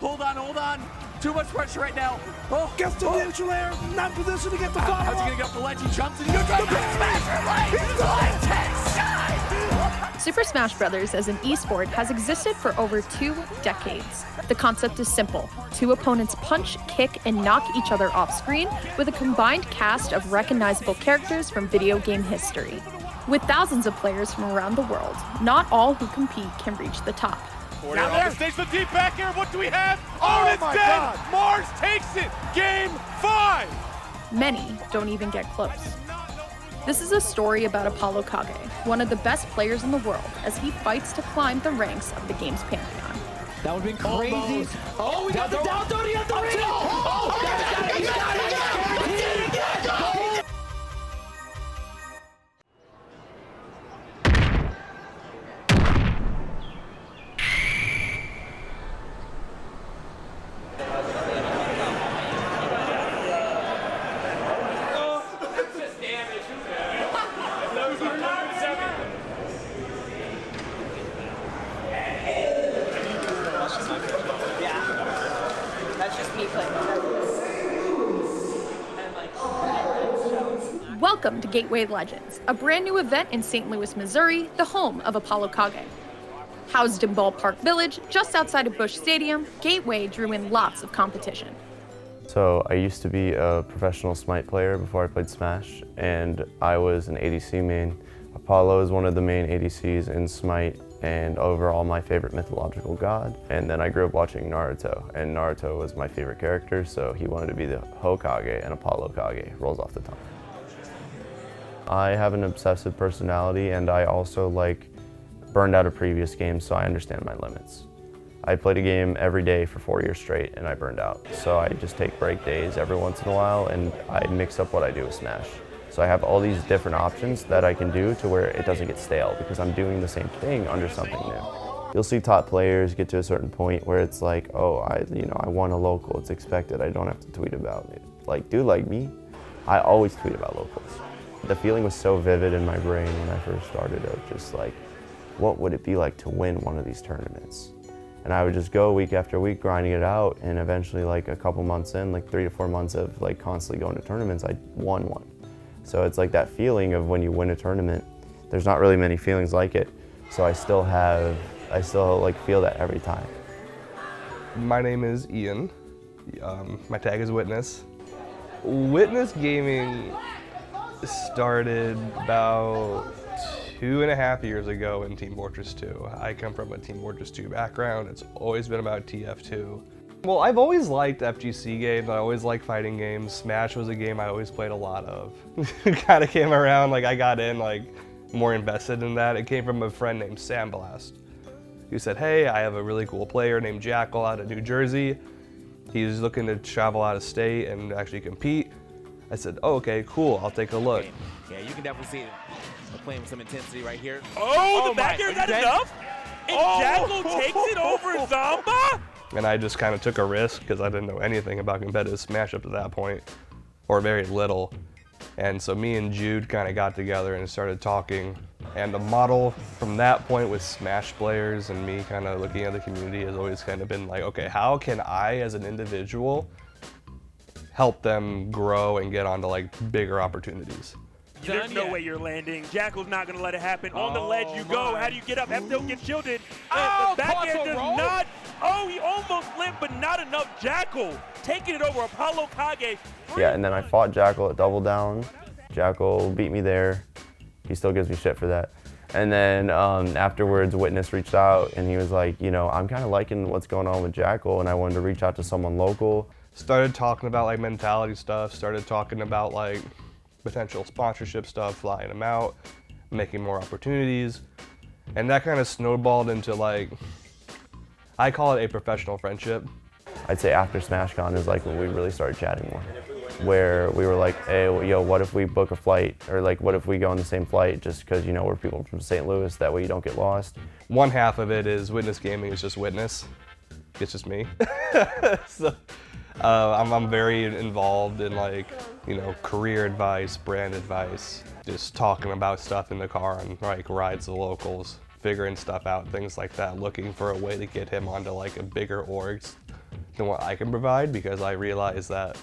Hold on, hold on. Too much pressure right now. Oh, Gets to the neutral air, not in position to get the follow-up. how's he gonna get up the ledge? He jumps and he goes up and smash your leg. Super Smash Bros. As an esport has existed for over 2 decades. The concept is simple. 2 opponents punch, kick, and knock each other off screen with a combined cast of recognizable characters from video game history. With thousands of players from around the world, not all who compete can reach the top. Now there stays the deep back here. What do we have? Oh, it's dead! God. Mars takes it! Game 5! Many don't even get close. This is a story about ApolloKage, one of the best players in the world, as he fights to climb the ranks of the game's pantheon. That would have been crazy. Almost. Oh, we got the down 30 at the ring! Oh, he got it! Welcome to Gateway Legends, a brand new event in St. Louis, Missouri, the home of ApolloKage. Housed in Ballpark Village, just outside of Busch Stadium, Gateway drew in lots of competition. So I used to be a professional Smite player before I played Smash, and I was an ADC main. Apollo is one of the main ADCs in Smite, and overall my favorite mythological god. And then I grew up watching Naruto, and Naruto was my favorite character, so he wanted to be the Hokage, and ApolloKage rolls off the tongue. I have an obsessive personality, and I also burned out of previous games, so I understand my limits. I played a game every day for 4 years straight, and I burned out. So I just take break days every once in a while, and I mix up what I do with Smash. So I have all these different options that I can do to where it doesn't get stale, because I'm doing the same thing under something new. You'll see top players get to a certain point where it's like, oh, I won a local, it's expected, I don't have to tweet about it. Dude like me, I always tweet about locals. The feeling was so vivid in my brain when I first started of just what would it be like to win one of these tournaments? And I would just go week after week grinding it out, and eventually a couple months in, 3 to 4 months of constantly going to tournaments, I won one. So it's that feeling of when you win a tournament, there's not really many feelings like it. So I still feel that every time. My name is Ian. My tag is Witness. Witness Gaming started about 2.5 years ago in Team Fortress 2. I come from a Team Fortress 2 background. It's always been about TF2. Well, I've always liked FGC games. I always liked fighting games. Smash was a game I always played a lot of. It kind of came around, I got in more invested in that. It came from a friend named Sandblast, who said, hey, I have a really cool player named Jackal out of New Jersey. He's looking to travel out of state and actually compete. I said, oh, okay, cool, I'll take a look. Yeah, you can definitely see it playing with some intensity right here. Oh, the back air, is that enough? And Jackal takes it over Zamba? And I just kind of took a risk because I didn't know anything about competitive Smash up to that point, or very little. And so me and Jude kind of got together and started talking. And the model from that point with Smash players and me kind of looking at the community has always kind of been okay, how can I as an individual help them grow and get onto bigger opportunities? There's no way you're landing. Jackal's not going to let it happen. On the ledge you go. How do you get up? F-Tilt gets shielded. The back air does not. Oh, he almost lived, but not enough. Jackal taking it over ApolloKage. Yeah, and then I fought Jackal at Double Down. Jackal beat me there. He still gives me shit for that. And then afterwards, Witness reached out, and he was like, I'm kind of liking what's going on with Jackal, and I wanted to reach out to someone local. Started talking about mentality stuff, started talking about potential sponsorship stuff, flying them out, making more opportunities. And that kind of snowballed into I call it a professional friendship. I'd say after SmashCon is when we really started chatting more, where we were hey, yo, what if we book a flight? Or what if we go on the same flight just because, we're people from St. Louis, that way you don't get lost. One half of it is Witness Gaming is just Witness. It's just me. So I'm very involved in career advice, brand advice, just talking about stuff in the car on rides to locals, figuring stuff out, things like that, looking for a way to get him onto a bigger orgs than what I can provide, because I realize that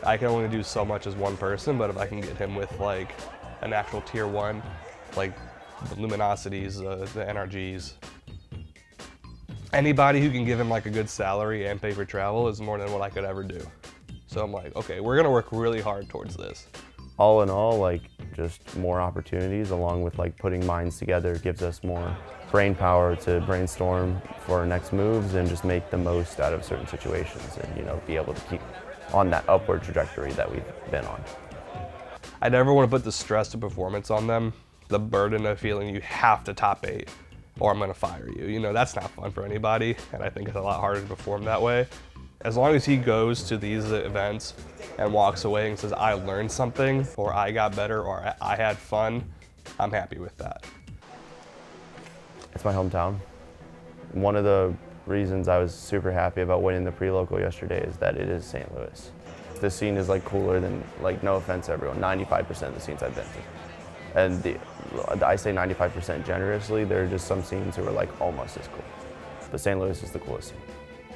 I can only do so much as one person, but if I can get him with like an actual tier 1, like the Luminosities, the NRGs, anybody who can give him like a good salary and pay for travel is more than what I could ever do. So I'm like, okay, we're gonna work really hard towards this. All in all, like, just more opportunities, along with like putting minds together, gives us more brain power to brainstorm for our next moves and just make the most out of certain situations, and, you know, be able to keep on that upward trajectory that we've been on. I never want to put the stress of performance on them, the burden of feeling you have to top 8 or I'm gonna fire you. You know, that's not fun for anybody, and I think it's a lot harder to perform that way. As long as he goes to these events and walks away and says, I learned something, or I got better, or I had fun, I'm happy with that. It's my hometown. One of the reasons I was super happy about winning the pre-local yesterday is that it is St. Louis. The scene is like cooler than, like, no offense everyone, 95% of the scenes I've been to. And I say 95% generously, there are just some scenes who are like almost as cool. But St. Louis is the coolest scene,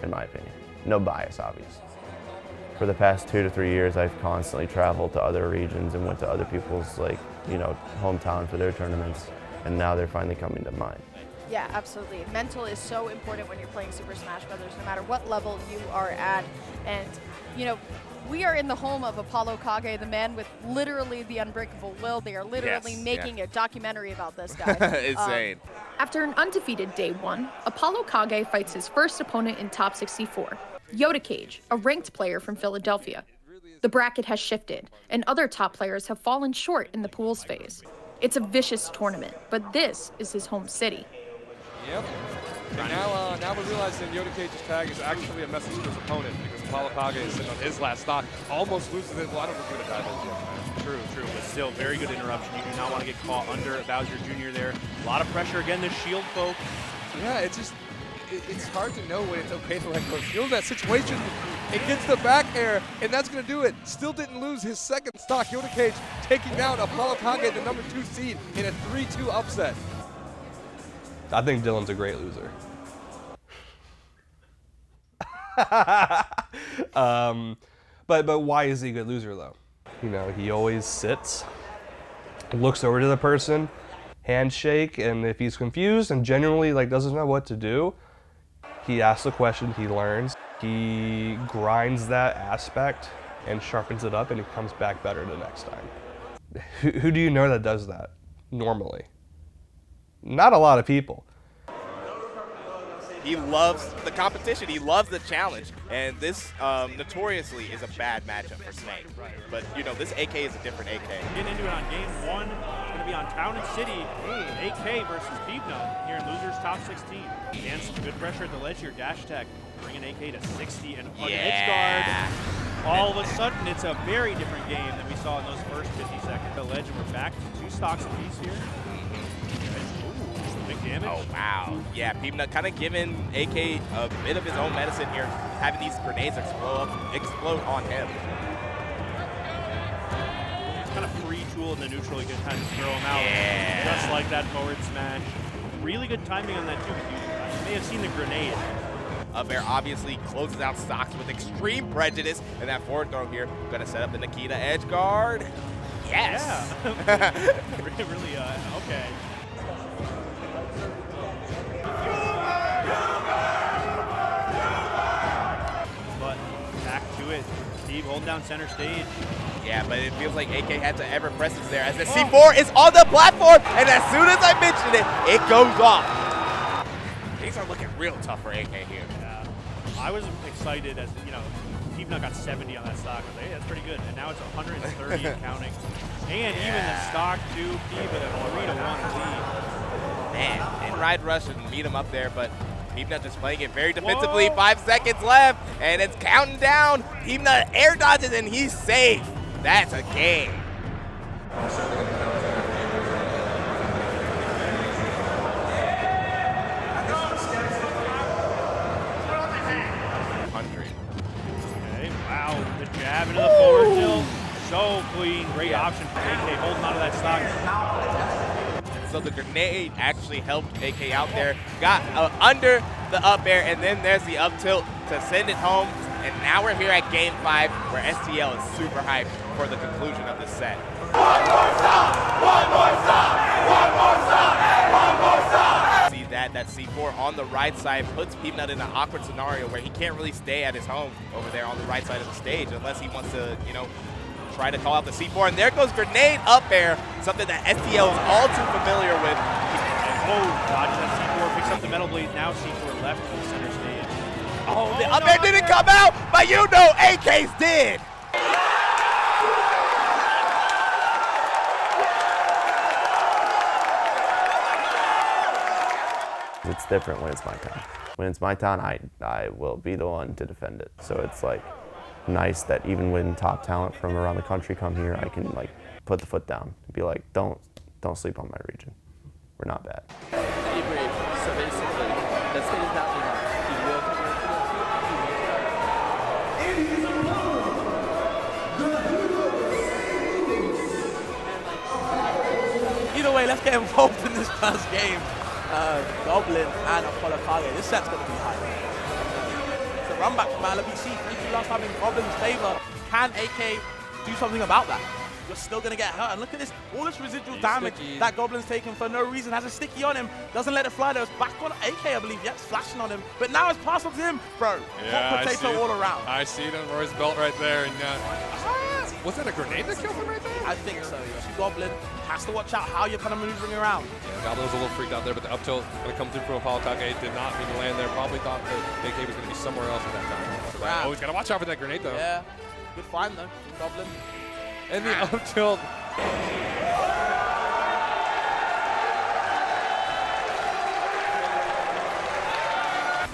in my opinion. No bias, obviously. For the past 2 to 3 years, I've constantly traveled to other regions and went to other people's, like, you know, hometown for their tournaments, and now they're finally coming to mine. Yeah, absolutely. Mental is so important when you're playing Super Smash Brothers, no matter what level you are at. And, you know, we are in the home of ApolloKage, the man with literally the unbreakable will. They are literally making a documentary about this guy. Insane. After an undefeated day 1, ApolloKage fights his first opponent in top 64, ApolloKage, a ranked player from Philadelphia. The bracket has shifted, and other top players have fallen short in the pools phase. It's a vicious tournament, but this is his home city. Yep. And now we realize that ApolloKage's tag is actually a message to his opponent, because ApolloKage is sitting on his last stock, almost loses it. Well, I don't know if we're going to dive into it. True, but still very good interruption. You do not want to get caught under Bowser Jr. there. A lot of pressure again, this shield poke. Yeah, it's hard to know when it's okay to let go shield in that situation. It gets the back air, and that's going to do it. Still didn't lose his second stock. ApolloKage taking down ApolloKage, the number 2 seed, in a 3-2 upset. I think Dylan's a great loser. But why is he a good loser, though? You know, he always sits, looks over to the person, handshake, and if he's confused and genuinely like doesn't know what to do, he asks a question, he learns, he grinds that aspect and sharpens it up, and he comes back better the next time. Who do you know that does that normally? Not a lot of people. He loves the competition. He loves the challenge. And this notoriously is a bad matchup for Snake. But, you know, this AK is a different AK. Getting into it on game 1. It's going to be on Town and City. AK versus Beebna here in Losers Top 16. And some good pressure at the ledge here. Dash attack bringing AK to 60 and on the edge guard. All of a sudden, it's a very different game than we saw in those first 50 seconds. The ledge, and we're back to 2 stocks apiece here. Big damage. Oh, wow. Yeah, Beebna kind of giving AK a bit of his own medicine here, having these grenades explode on him. Kind of free tool in the neutral. You can kind of throw him out. Just like that forward smash. Really good timing on that, too. You may have seen the grenade. Bear obviously closes out stocks with extreme prejudice, and that forward throw here going to set up the Nikita edge guard. Yes. Yeah. really, okay. But back to it. Steve holding down center stage. Yeah, but it feels like AK had to ever presence there as the C4 is on the platform, and as soon as I mentioned it, it goes off. Things are looking real tough for AK here. Yeah. I was excited as, you know, Beebna got 70 on that stock. I was like, hey, that's pretty good. And now it's 130 and counting. And even the stock, too, Beebna with a 3-1 lead. Man, and Ride Rush and meet him up there, but Beebna just playing it very defensively. 5 seconds left, and it's counting down. Beebna air dodges, and he's safe. That's a game. Okay, wow, the jab into the forward tilt. So clean, great option for AK holding onto that stock. So the grenade actually helped AK out there. Got under the up air, and then there's the up tilt. to send it home. And now we're here at Game 5, where STL is super hyped for the conclusion of this set. One more stop! One more stop! One more stop! One more stop! See that C4 on the right side puts Peanut in an awkward scenario where he can't really stay at his home over there on the right side of the stage unless he wants to, you know, try to call out the C4. And there goes grenade up air, something that STL is all too familiar with. Oh, dodges that C4, picks up the metal blade. Now C4 left to the center stage. Oh, the up air didn't come out, but you know AK's did. It's different when it's my turn. When it's my turn, I will be the one to defend it. So it's like nice that even when top talent from around the country come here, I can like put the foot down and be like, don't sleep on my region. We're not bad. Hey, Brave. So basically, the stage is not enough. You will come into the field. Either way, let's get involved in this first game. Goblin and ApolloKage. This set's going to be high. It's a run back from LBC. 3-2 last time in Goblin's favor. Can AK do something about that? You're still going to get hurt. And look at this, all this residual damage that Goblin's taken for no reason. Has a sticky on him, doesn't let it fly. There's back on AK, I believe. Yes, flashing on him. But now it's passed up to him. Bro, hot potato all around. I see it on Roy's belt right there. And was that a grenade that killed him right there? I think so, yeah. Goblin has to watch out how you're kind of maneuvering around. Yeah, Goblin was a little freaked out there, but the up tilt going to come through from ApolloKage did not mean to land there. Probably thought that AK was going to be somewhere else at that time. So that, he's got to watch out for that grenade, though. Yeah, good find, though, Goblin. And the up tilt.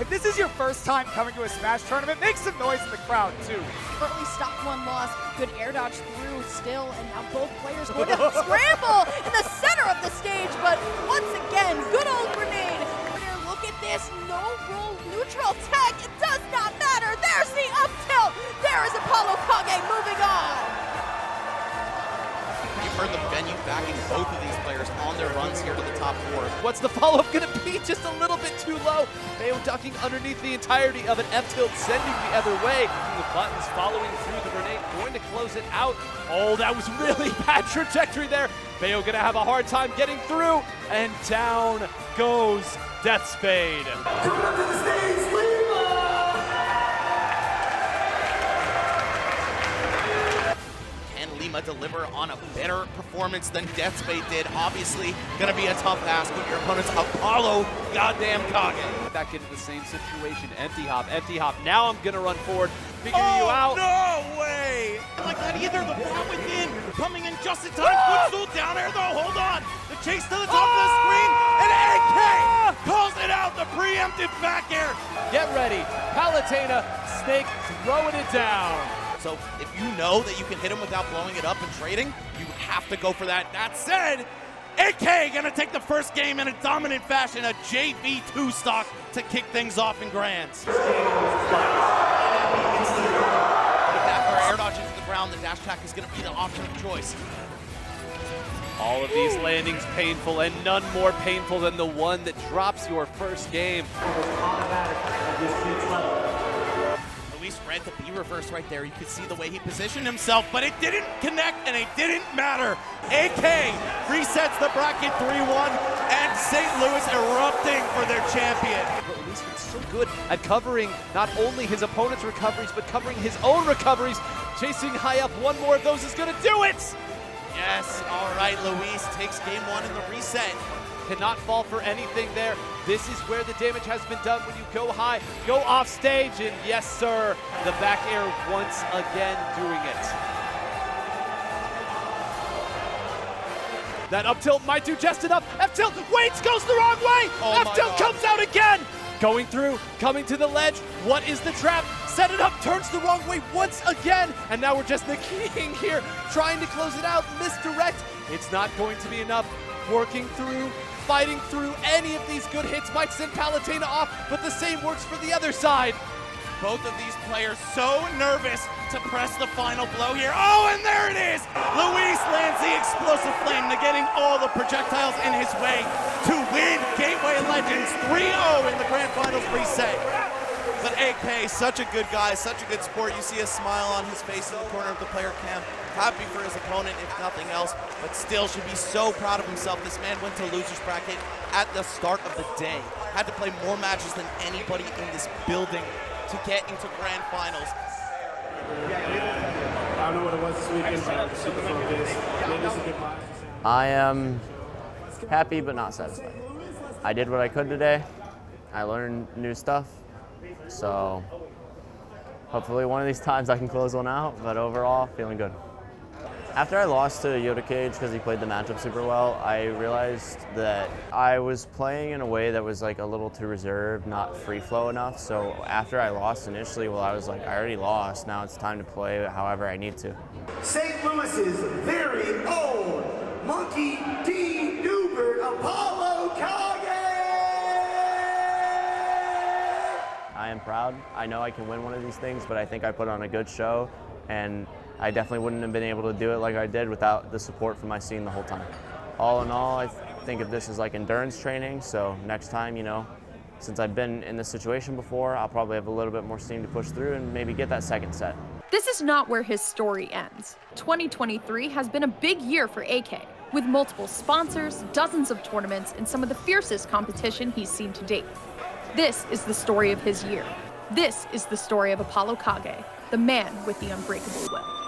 If this is your first time coming to a Smash tournament, make some noise in the crowd, too. Early stop one loss, good air dodge through still, and now both players going to scramble in the center of the stage, but once again, good old grenade. Look at this, no roll neutral tech, it does not matter. There's the up tilt. There is ApolloKage moving on. You've heard the venue backing both of these players on their runs here to the top four. What's the follow-up going to be? Just a little bit too low. Bayo ducking underneath the entirety of an F-tilt, sending the other way. The buttons following through the grenade, going to close it out. Oh, that was really bad trajectory there. Bayo going to have a hard time getting through, and down goes Death Spade. Coming up to the stage, Lima! Lima deliver on a better performance than Death Spade did. Obviously, gonna be a tough ask when your opponent's Apollo goddamn Kage. Back into the same situation. Empty hop. Now I'm gonna run forward, figure you out. No way! Like that either. The ball within, coming in just in time. Footstool down air though. Hold on. The chase to the top of the screen, and AK calls it out. The preemptive back air. Get ready. Palutena, Snake throwing it down. So if you know that you can hit him without blowing it up and trading, you have to go for that. That said, AK gonna take the first game in a dominant fashion, a JV2 stock to kick things off in Grands. The back air dodge into the ground, the dash attack is gonna be the option of choice. All of these landings painful, and none more painful than the one that drops your first game. Luis read the B reverse right there. You could see the way he positioned himself, but it didn't connect and it didn't matter. AK resets the bracket 3-1, and St. Louis erupting for their champion. But Luis been so good at covering not only his opponent's recoveries, but covering his own recoveries. Chasing high up, one more of those is gonna do it! Yes, all right, Luis takes game one in the reset. Cannot fall for anything there. This is where the damage has been done when you go high, go off stage, and yes, sir, the back air once again doing it. That up tilt might do just enough. F tilt, waits, goes the wrong way. F tilt comes out again. Going through, coming to the ledge. What is the trap? Set it up, turns the wrong way once again. And now we're just Nikiing here, trying to close it out, misdirect. It's not going to be enough. Working through, fighting through any of these good hits might send Palutena off, but the same works for the other side. Both of these players so nervous to press the final blow here. Oh, and there it is! Luis lands the explosive flame, negating all the projectiles in his way to win Gateway Legends 3-0 in the Grand Finals reset. But AK, such a good guy, such a good sport. You see a smile on his face in the corner of the player cam. Happy for his opponent, if nothing else, but still should be so proud of himself. This man went to loser's bracket at the start of the day. Had to play more matches than anybody in this building to get into grand finals. I don't know what it was this weekend, but I was super focused. Maybe it's a good match. I am happy but not satisfied. I did what I could today. I learned new stuff. So hopefully one of these times I can close one out, but overall, feeling good. After I lost to Unbreakable because he played the matchup super well, I realized that I was playing in a way that was like a little too reserved, not free flow enough. So after I lost initially, well, I was like, I already lost. Now it's time to play however I need to. St. Louis's very own Monkey D. Newbert, ApolloKage! I am proud. I know I can win one of these things, but I think I put on a good show, and I definitely wouldn't have been able to do it like I did without the support from my scene the whole time. All in all, I think of this as like endurance training, so next time, you know, since I've been in this situation before, I'll probably have a little bit more steam to push through and maybe get that second set. This is not where his story ends. 2023 has been a big year for AK, with multiple sponsors, dozens of tournaments, and some of the fiercest competition he's seen to date. This is the story of his year. This is the story of ApolloKage, the man with the unbreakable will.